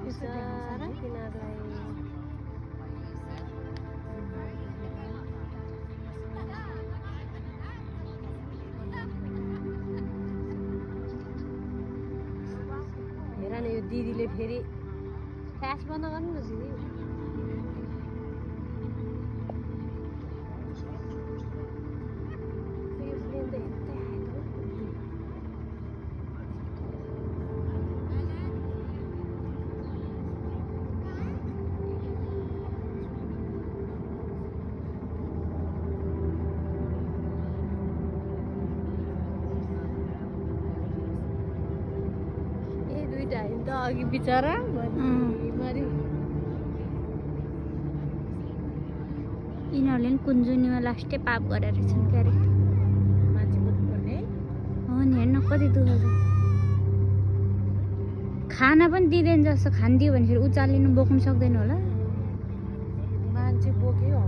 बिचरा तिनीहरूलाई हेर न यो दिदीले फेरि फ्ल्यास बन्द गर्नु न दिदी अघि बिचरा यिनीहरूले नि कुञ्जुनीमा लास्टै पाप गरेर छन् के अरे मान्छे बोक्नुपर्ने हो नि हेर्न कति दुःख छ खाना पनि दिँदैन जस्तो खानिदियो भने फेरि उचालिनु बोक्नु सक्दैन होला मान्छे बोक्यो